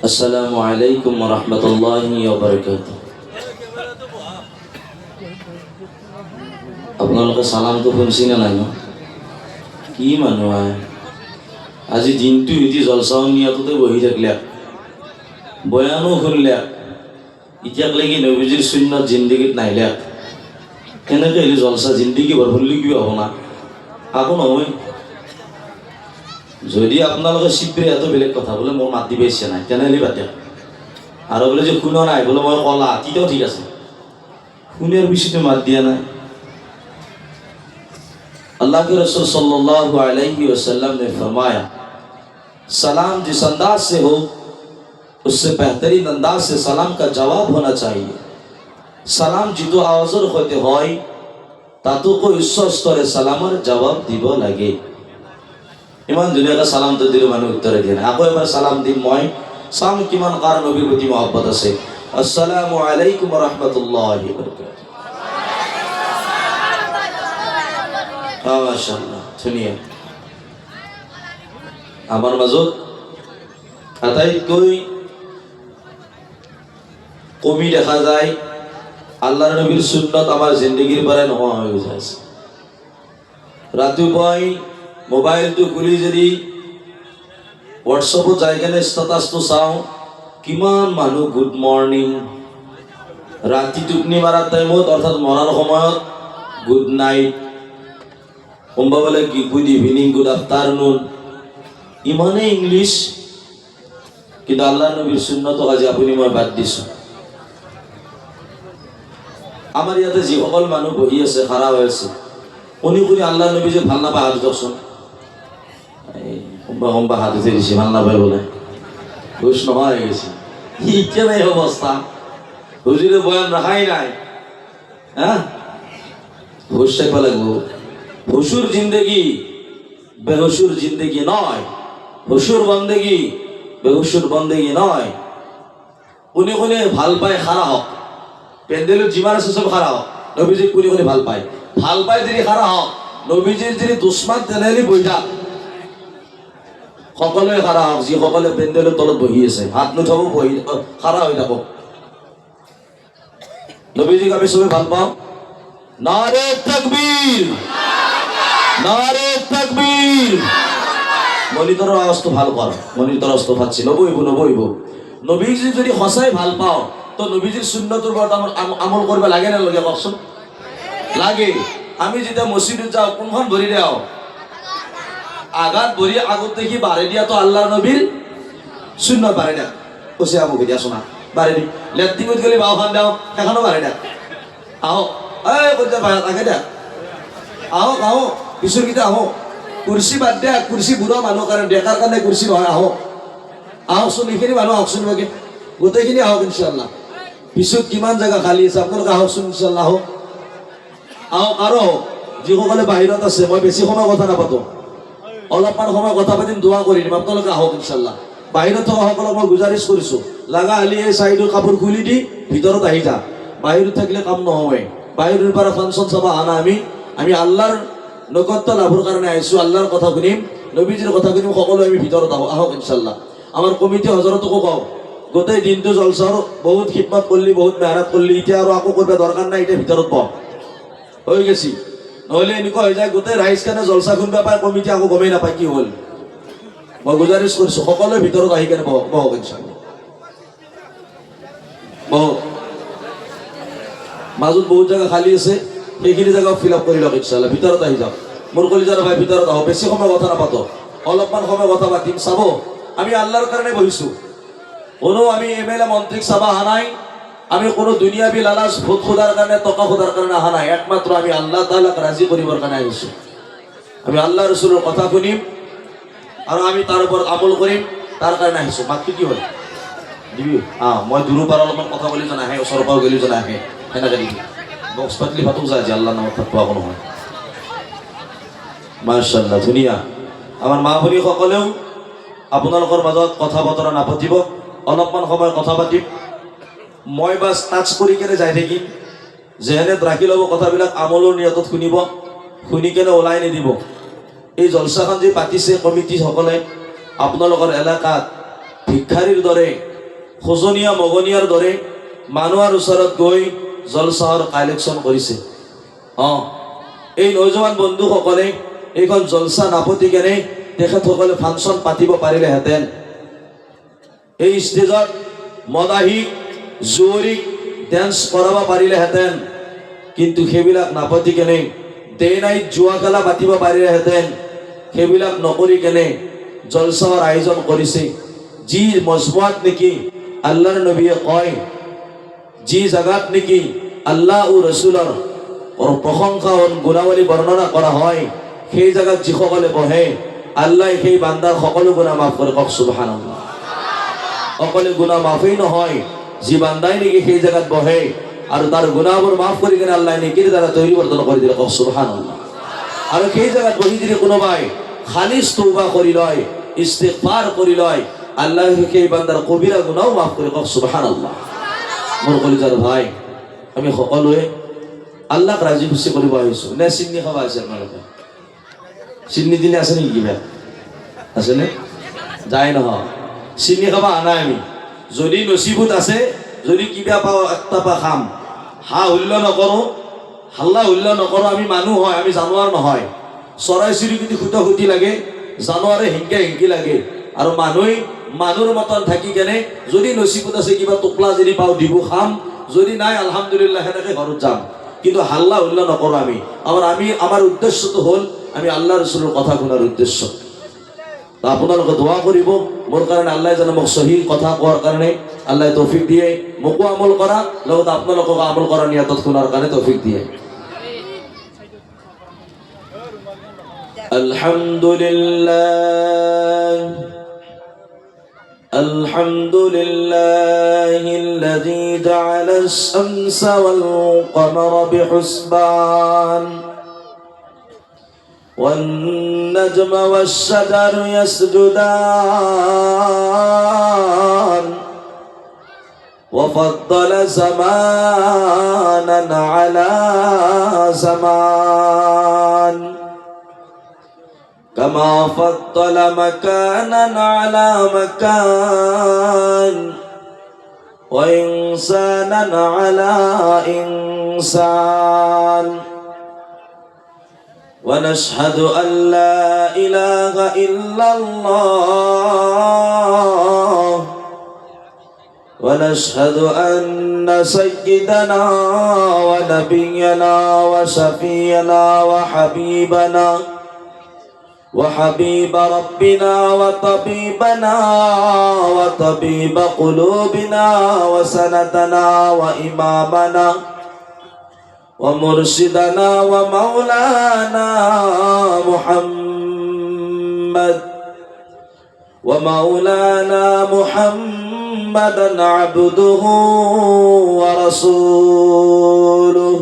আসসালামু আলাইকুম ওয়া রাহমাতুল্লাহি ওয়া বারাকাতুহু। আপোনালোকে সালাম তো শুনছি না নাই? কি মানুহ আজি দিনটো এটি জলচাও নিয়াততে বহি থাকিলে, বয়ানো শুনলে, এতিয়াক লাগি নবীজিৰ সুন্নত জিন্দগীত নাহিলে, কেনেকৈ হলে জলচা জিন্দগী ভৰ শুনলি কিবা হ'ব না? আকৌ নহয়। যদি আপোনালোকে চিপৰে এত বেলেগ কথা বোলে মোৰ মাত দিব ইচ্ছা নাই, তেনেহ'লে বাদ দিয়ক। আৰু বোলে যে শুনা নাই বোলে মই কলা, তেতিয়াও ঠিক আছে। শুনাৰ পিছতে মাত দিয়া নাই। अल्लाह के रसूल सल्लल्लाहु अलैहि वसल्लम ने फरमाया, सलाम जिस अंदाज से हो उससे बेहतरीन अंदाज से सलाम का जवाब होना चाहिए। सलाम जितो आवाजर होते হয় তাতো কো উচ্চ স্তরে সালামের জবাব দিব লাগে। ইমান দুনিয়াকে সালাম তো দিলে মানুহ উত্তর দিয়ে না। আকৌ এবাৰ সালাম দিম মই, চাম কিমান কাৰ নবীৰ প্ৰতি মহব্বত আছে। আসসালামু আলাইকুম ওয়া রাহমাতুল্লাহি ওয়া বারাকাতুহু। মাশাআল্লাহ, ধুনীয়া। আমাৰ মাজত আটাইতকৈ কমি দেখা যায় আল্লাহৰ নবীৰ সুন্নত আমাৰ জিন্দগীৰ পৰা নোহোৱা হৈ গৈছে। ৰাতিপুৱাই মোবাইলটো খুলি যদি হোৱাটছআপত যাই কেনে ষ্টেটাছটো চাওঁ, কিমান মানুহ গুড মৰ্ণিং, ৰাতি টোপনি মাৰাৰ টাইমত অৰ্থাৎ মৰাৰ সময়ত গুড নাইট, কোনোবা বোলে গুড ইভিনিং, গুড আফটাৰনুন, ইমানেই ইংলিছ। কিন্তু আল্লাহ নবীৰ সুন্নতক আজি আপুনি মই বাদ দিছোঁ। আমাৰ ইয়াতে যিসকল মানুহ বহি আছে, খাৰা হৈ আছে, শুনি শুনি আল্লাহ নবী যে ভাল নাপায় হাত দিয়কচোন। কোনোবা হাত উঠি দিছে, ভাল নাপায় বোলে, হুচ নোহোৱা হৈ গৈছে। এতিয়া নাই অৱস্থা, হুজুৰে বয়ান ৰখাই নাই। হুচ থাকিব লাগিব। হুচুর জিন্দগি বেহুসুর জিন্দগি নয়, হুসুর বন্দেগি বেহুসুর বন্দেগি নয়। কোনে কোনে ভাল পায় খাৰা হওক, পেণ্ডেলত যিমান আছে চব খাৰা হওক, নবীজিক কোনে কোনে ভাল পায়, ভাল পায় যদি খাৰা হওক, নবীজিৰ যদি দুশ্মন তেনেহ'লে বহি থাক। সকলোৱে খাৰা হওক, যিসকলে পেণ্ডেলৰ তলত বহি আছে, হাত নুঠাব, বহি খাৰা হৈ থাকক। নবীজিক আমি চবে ভাল পাওঁ। নাৰে তাকবীৰ, নারে তাকবীর। মনিটৰৰ আৱাজটো ভাল কৰ, মনিটৰৰ আৱাজটো পাচ্ছি, নবহিব নবহিব। নবীজি যদি সঁচাই ভাল পাওঁ তো নবীজিৰ সুন্নতৰ ওপৰত আমল কৰিব লাগে নে নালাগে কওকচোন? লাগে। আমি যেতিয়া মছজিদত যাওঁ, কোনখন ভৰি দিওঁ? আঘাত ভৰি আগত দেখি বাঢ়ি দিয়াটো আল্লাহ নবীৰ সুন্নত। বাঢ়ি দিয়ক, কৈছে আমুক দিয়া চোনা বাঢ়ি দি, লেট্ৰিনত গ'লে বাওখান দিওঁ, সেইখনো বাঢ়ি দিয়ক। আহক, এই কৈছে আগে দিয়ক, আহক আহক, পিছৰকেইটা আহক। কুৰ্চী বাদ দিয়া, কুৰ্চী বুঢ়া মানুহ কাৰণে, ডেকাৰ কাৰণে কুৰ্চী নহয়। আহক আহকচোন, এইখিনি মানুহ আহকচোন, বাকী গোটেইখিনি আহক ইনশাল্লাহ। পিছত কিমান জেগা খালী আছে, আপোনালোকে আহকচোন ইনশাল্লাহ। আহক আহক আৰু আহক। যিসকলে বাহিৰত আছে, মই বেছি সময় কথা নাপাতো, অলপমান সময় কথা পাতিম, দোৱা কৰি দিম। আপোনালোকে আহক ইনশাল্লাহ। বাহিৰত থকা সকলক মই গুজাৰিছ কৰিছোঁ, লাগা হ'লে এই চাইডৰ কাপোৰ খুলি দি ভিতৰত আহি যা। বাহিৰত থাকিলে কাম নহয়। বাহিৰৰ পৰা ফাংচন চাব অহা নাই আমি আল্লাহৰ নৈকট্য লাভৰ কাৰণে আহিছোঁ। আল্লাহৰ কথা শুনিম, নবীজিৰ কথা শুনিম, সকলোৱে আমি ভিতৰত আহক ইনশাল্লাহ। আমাৰ কমিটি হজৰতকো কওঁ, গোটেই দিনটো জলচাৰ বহুত খিদমত কৰিলি, বহুত মেহনত কৰিলি, এতিয়া আৰু আকৌ কৰিব দৰকাৰ নাই, এতিয়া ভিতৰত বহ, হৈ গেছি। নহ'লে এনেকুৱা হৈ যায়, গোটেই ৰাইজ কাৰণে জলচা শুনিব পায়, কমিটি আকৌ গমেই নাপায় কি হ'ল। মই গুজাৰিছ কৰিছোঁ, সকলোৱে ভিতৰত আহি কেনে বহক ইনশাল্লাহ। বহক। মাজত বহুত জেগা খালী আছে, সেইখিনি জেগাও ফিল আপ কৰি লওক ইনশাল্লাহ। ভিতৰত আহি যাওক মোৰ কলিজাৰ ভাই, ভিতৰত আহক। বেছি সময় কথা নাপাতো, অলপমান সময় কথা পাতিম। চাব, আমি আল্লাহৰ কাৰণে বহিছোঁ, কোনো আমি MLA মন্ত্ৰীক চাব অহা নাই, আমি কোনো দুনিয়াবী লালাচ ভোট খোদাৰ কাৰণে, টকা খোদাৰ কাৰণে অহা নাই। একমাত্ৰ আমি আল্লাহ তাআলাক ৰাজি কৰিবৰ কাৰণে আহিছোঁ। আমি আল্লাহ ৰসুলৰ কথা শুনিম আৰু আমি তাৰ ওপৰত আমল কৰিম, তাৰ কাৰণে আহিছোঁ। মাতটো কি হ'ল দিবি? মই দূৰৰ পৰা অলপমান কথা বুলি জন আহে, ওচৰৰ পৰা গ'লে জন আহে, সেনেকৈ দিবি। বক্স পাতলি ভাতো যায় যে আল্লাহ নামত থাকবা কোনো নহয়। মাশাআল্লাহ, ধুনীয়া। আমাৰ মা ভনীসকলেও আপোনালোকৰ মাজত কথা বতৰা নাপাতিব, অলপমান সময় কথা পাতিম। মই বাছ টাচ কৰি কেনে যাই থাকিম, যেহেনেত ৰাখি ল'ব কথাবিলাক, আমলৰ নিয়তত শুনিব, শুনি কেনে ওলাই নিদিব। এই জলচাখন যে পাতিছে কমিটিসকলে, আপোনালোকৰ এলেকাত ভিক্ষাৰীৰ দৰে খোজনীয়া মগনীয়াৰ দৰে মানুহৰ ওচৰত গৈ জলচাৰ কালেকশ্যন কৰিছে। এই নৌজৱান বন্ধুসকলে এইখন জলচা নাপতি কেনে তেখেতসকলে ফাংচন পাতিব পাৰিলেহেঁতেন। এই ষ্টেজত মদাহীক জুৱৰীক ডেন্স কৰাব পাৰিলেহেঁতেন, কিন্তু সেইবিলাক নাপাতি কেনে ডে নাইট জুৱা খেলা পাতিব পাৰিলেহেঁতেন। সেইবিলাক নকৰি কেনে জলচাৰ আয়োজন কৰিছে। যি মজমুৱাত নেকি আল্লাহৰ নবীয়ে কয়, যি জাগাত নেকি আল্লাহ ও ৰসুলৰ প্ৰশংসা গুণাৱলী বৰ্ণনা কৰা হয়, সেই জাগাত যিসকলে বহে আল্লাহ সেই বান্দাৰ সকলো গুনাহ মাফ কৰে। কওক সুবহানাল্লাহ। অকলে গুনাহ মাফেই নহয়, যি বান্দাই নেকি সেই জাগাত বহে আৰু তাৰ গুনাহবোৰ মাফ কৰি কিনে আল্লাহ নেকিৰ দ্বাৰা পৰিৱৰ্তন কৰি দিলে। কওক সুবহানাল্লাহ। আৰু সেই জাগাত বহি যদি কোনোবাই খালিছ তৌবা কৰি লয়, ইস্তিগফাৰ কৰি লয়, আল্লাহ সেই বান্দাৰ কবিৰা গুনাহও মাফ কৰে। কওক সুবহানাল্লাহ। মোৰ কলিজাৰ ভাই, আমি সকলোৱে আল্লাহক ৰাজি খুচি কৰিব আহিছোঁ। নে চিন্নি খাব আছে আপোনালোকে? চিন্নি দিলে আছে নেকি? কিবা আছেনে? যায় নহয়, চিন্নি খাব আনা আমি। যদি নচিবত আছে, যদি কিবা পাওঁ একটা পা খাম। হা হুল্য নকৰোঁ, হাল্লা হুল্য নকৰোঁ। আমি মানুহ হয়, আমি জানোৱাৰ নহয়। চৰাই চিৰিকটি খুটি লাগে, জানোৱাৰে হিংকি লাগে। আৰু মানুহৰ মতন থাকি কেনে যদি নচিবত আছে কিবা টোপলা যদি পাওঁ দিব খাম, যদি নাই আলহামদুলিল্লাহ সেনেকে ঘৰত যাম। কিন্তু হাল্লা হুল্লা নকৰোঁ আমি। আমাৰ উদ্দেশ্যটো হ'ল আমি আল্লাহ ৰসুলৰ কথা শুনাৰ উদ্দেশ্য। আপোনালোকে দোৱা কৰিব মোৰ কাৰণে, আল্লাহ যেন মোক সহি কথা কোৱাৰ কাৰণে আল্লাহ তৌফিক দিয়ে, মোকো আমল কৰা, লগতে আপোনালোকক আমল কৰা নিয়তত শুনাৰ কাৰণে তৌফিক দিয়ে। আলহামদুলিল্লাহিল্লাযী জাআলাস শামসা ওয়াল কমারা বিহুসবান والنجم والشجر يسجدان وفضل زمانا على زمان كما فضل مكانا على مكان وإنسانا على إنسان ونشهد أن لا إله إلا الله ونشهد أن سيدنا ونبينا وشفينا وحبيب ربنا وطبيبنا وطبيب قلوبنا وسندنا وإمامنا ومرشدنا ومولانا محمدا عبده ورسوله